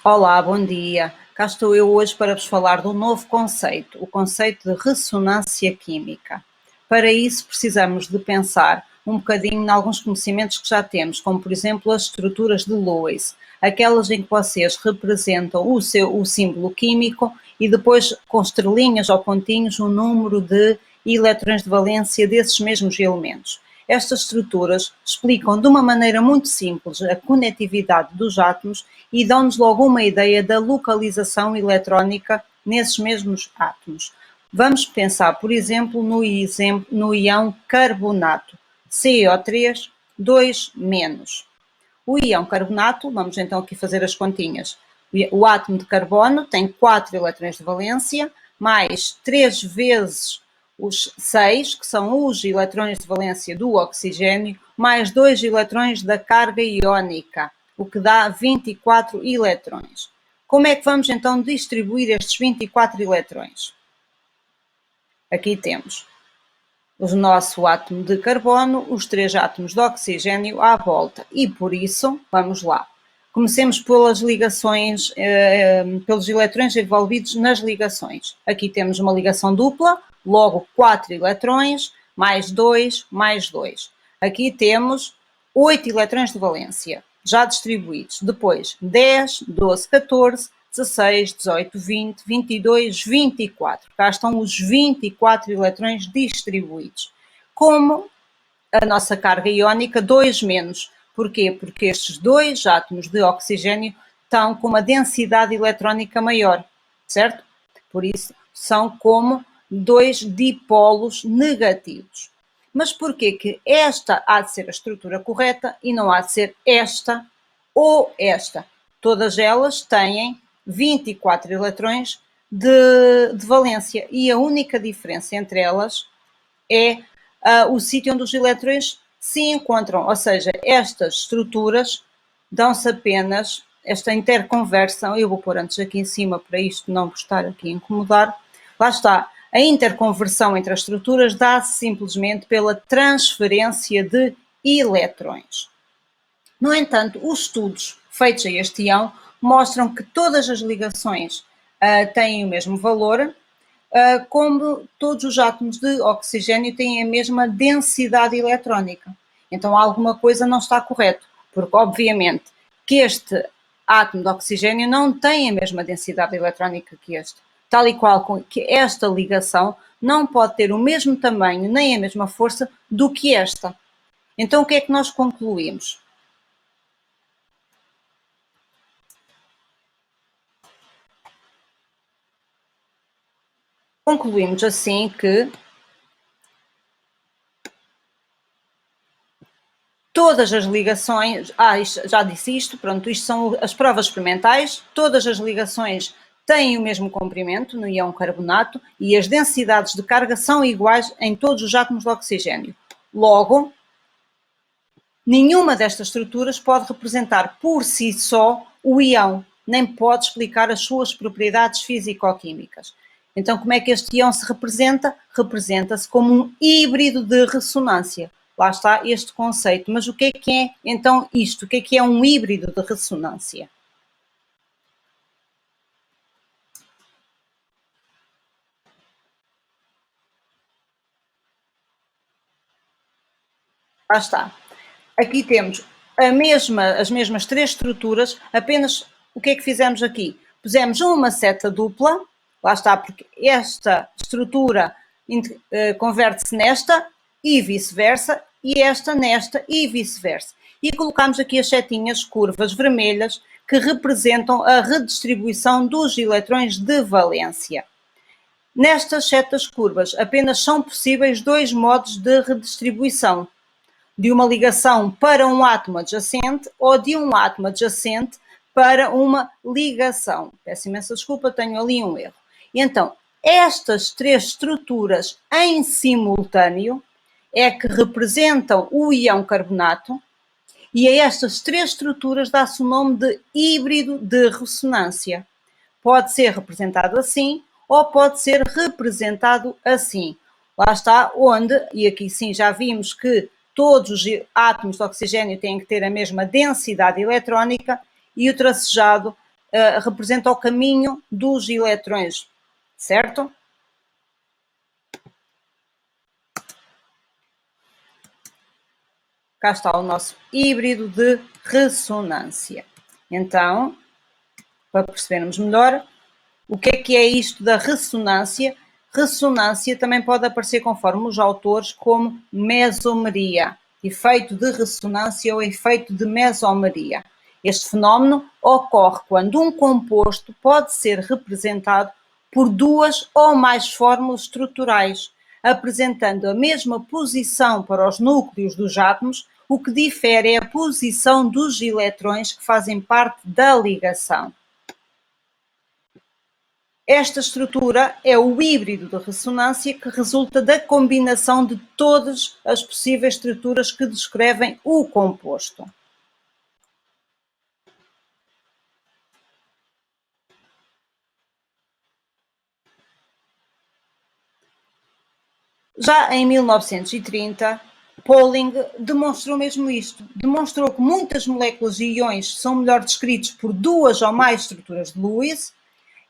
Olá, bom dia. Cá estou eu hoje para vos falar de um novo conceito, o conceito de ressonância química. Para isso precisamos de pensar um bocadinho em alguns conhecimentos que já temos, como por exemplo as estruturas de Lewis, aquelas em que vocês representam o símbolo químico e depois com estrelinhas ou pontinhos o número de eletrões de valência desses mesmos elementos. Estas estruturas explicam de uma maneira muito simples a conectividade dos átomos e dão-nos logo uma ideia da localização eletrónica nesses mesmos átomos. Vamos pensar, por exemplo, no íon carbonato, CO3, 2-. O íon carbonato, vamos então aqui fazer as continhas. O átomo de carbono tem 4 eletrões de valência, mais 3 vezes os 6, que são os eletrões de valência do oxigênio, mais 2 eletrões da carga iónica, o que dá 24 eletrões. Como é que vamos então distribuir estes 24 eletrões? Aqui temos o nosso átomo de carbono, os 3 átomos de oxigênio à volta e por isso, vamos lá. Comecemos pelas ligações, pelos eletrões envolvidos nas ligações. Aqui temos uma ligação dupla, logo 4 eletrões, mais 2, mais 2. Aqui temos 8 eletrões de valência, já distribuídos. Depois 10, 12, 14, 16, 18, 20, 22, 24. Cá estão os 24 eletrões distribuídos. Como a nossa carga iónica, 2-. Porquê? Porque estes 2 átomos de oxigênio estão com uma densidade eletrónica maior, certo? Por isso, são como 2 dipolos negativos. Mas porquê que esta há de ser a estrutura correta e não há de ser esta ou esta? Todas elas têm 24 eletrões de valência e a única diferença entre elas é o sítio onde os eletrões se encontram, ou seja, estas estruturas dão-se apenas esta interconversão. Eu vou pôr antes aqui em cima para isto não vos estar aqui a incomodar. Lá está, a interconversão entre as estruturas dá-se simplesmente pela transferência de eletrões. No entanto, os estudos feitos a este íon mostram que todas as ligações têm o mesmo valor, como todos os átomos de oxigênio têm a mesma densidade eletrónica. Então alguma coisa não está correto, porque obviamente que este átomo de oxigênio não tem a mesma densidade eletrónica que este, tal e qual que esta ligação não pode ter o mesmo tamanho nem a mesma força do que esta. Então o que é que nós concluímos? Concluímos assim que todas as ligações, já disse isto, pronto, isto são as provas experimentais, todas as ligações têm o mesmo comprimento no íon carbonato e as densidades de carga são iguais em todos os átomos de oxigênio. Logo, nenhuma destas estruturas pode representar por si só o íon, nem pode explicar as suas propriedades físico-químicas. Então, como é que este íon se representa? Representa-se como um híbrido de ressonância. Lá está este conceito. Mas o que é então isto? O que é um híbrido de ressonância? Lá está. Aqui temos as mesmas 3 estruturas, apenas o que é que fizemos aqui? Pusemos uma seta dupla, lá está, porque esta estrutura converte-se nesta e vice-versa, e esta nesta e vice-versa. E colocamos aqui as setinhas curvas vermelhas que representam a redistribuição dos eletrões de valência. Nestas setas curvas apenas são possíveis 2 modos de redistribuição: de uma ligação para um átomo adjacente ou de um átomo adjacente para uma ligação. Peço imensa desculpa, tenho ali um erro. Então, estas 3 estruturas em simultâneo é que representam o íon carbonato e a estas 3 estruturas dá-se o nome de híbrido de ressonância. Pode ser representado assim ou pode ser representado assim. Lá está onde, e aqui sim já vimos que todos os átomos de oxigênio têm que ter a mesma densidade eletrónica e o tracejado representa o caminho dos eletrões, certo? Cá está o nosso híbrido de ressonância. Então, para percebermos melhor, o que é isto da ressonância? Ressonância também pode aparecer, conforme os autores, como mesomeria, efeito de ressonância ou efeito de mesomeria. Este fenómeno ocorre quando um composto pode ser representado por duas ou mais fórmulas estruturais, apresentando a mesma posição para os núcleos dos átomos. O que difere é a posição dos eletrões que fazem parte da ligação. Esta estrutura é o híbrido de ressonância que resulta da combinação de todas as possíveis estruturas que descrevem o composto. Já em 1930, Pauling demonstrou mesmo isto. Demonstrou que muitas moléculas de íons são melhor descritos por duas ou mais estruturas de Lewis.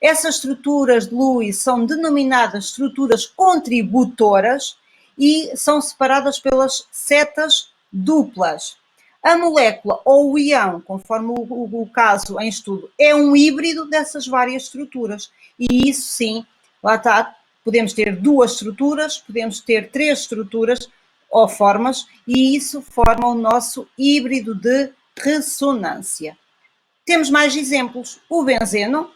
Essas estruturas de Lewis são denominadas estruturas contributoras e são separadas pelas setas duplas. A molécula ou o íon, conforme o caso em estudo, é um híbrido dessas várias estruturas. E isso sim, lá está, podemos ter duas estruturas, podemos ter três estruturas ou formas, e isso forma o nosso híbrido de ressonância. Temos mais exemplos. O benzeno,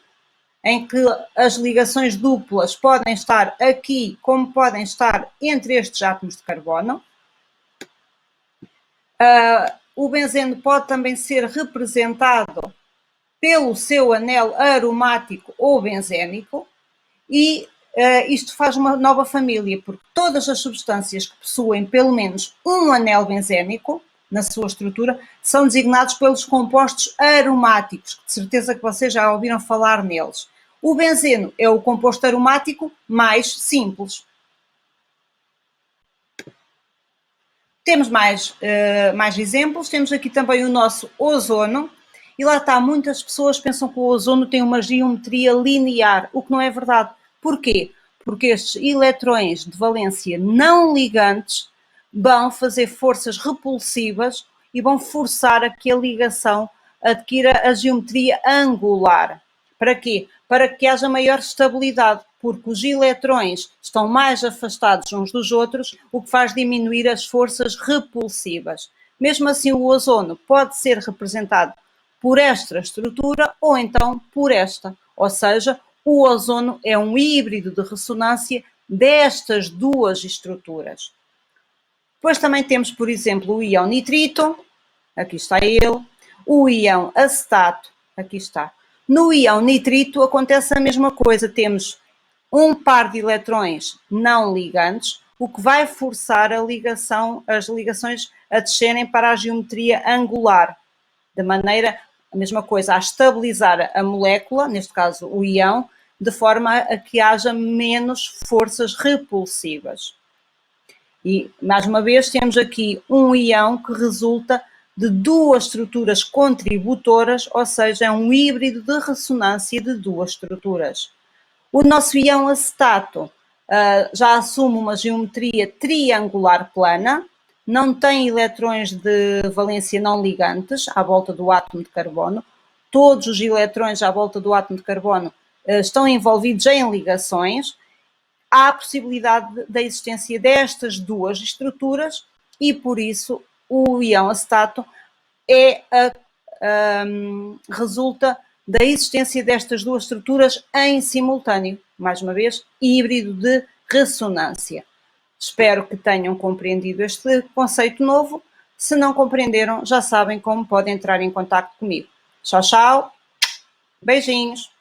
em que as ligações duplas podem estar aqui, como podem estar entre estes átomos de carbono. O benzeno pode também ser representado pelo seu anel aromático ou benzénico, e isto faz uma nova família, porque todas as substâncias que possuem pelo menos um anel benzénico na sua estrutura são designados pelos compostos aromáticos, que de certeza que vocês já ouviram falar neles. O benzeno é o composto aromático mais simples. Temos mais exemplos. Temos aqui também o nosso ozono. E lá está, muitas pessoas pensam que o ozono tem uma geometria linear, o que não é verdade. Porquê? Porque estes eletrões de valência não ligantes vão fazer forças repulsivas e vão forçar a que a ligação adquira a geometria angular. Para quê? Para que haja maior estabilidade, porque os eletrões estão mais afastados uns dos outros, o que faz diminuir as forças repulsivas. Mesmo assim, o ozono pode ser representado por esta estrutura ou então por esta, ou seja, o ozono é um híbrido de ressonância destas duas estruturas. Depois também temos, por exemplo, o íon nitrito, aqui está ele, o íon acetato, aqui está. No íon nitrito acontece a mesma coisa, temos um par de eletrões não ligantes, o que vai forçar as ligações a descerem para a geometria angular, de maneira, a mesma coisa, a estabilizar a molécula, neste caso o íon, de forma a que haja menos forças repulsivas. E, mais uma vez, temos aqui um íon que resulta de duas estruturas contributoras, ou seja, é um híbrido de ressonância de duas estruturas. O nosso íon acetato já assume uma geometria triangular plana, não tem eletrões de valência não ligantes à volta do átomo de carbono. Todos os eletrões à volta do átomo de carbono estão envolvidos em ligações. Há a possibilidade da existência destas duas estruturas e, por isso, o íon acetato resulta da existência destas duas estruturas em simultâneo. Mais uma vez, híbrido de ressonância. Espero que tenham compreendido este conceito novo. Se não compreenderam, já sabem como podem entrar em contato comigo. Tchau, tchau. Beijinhos.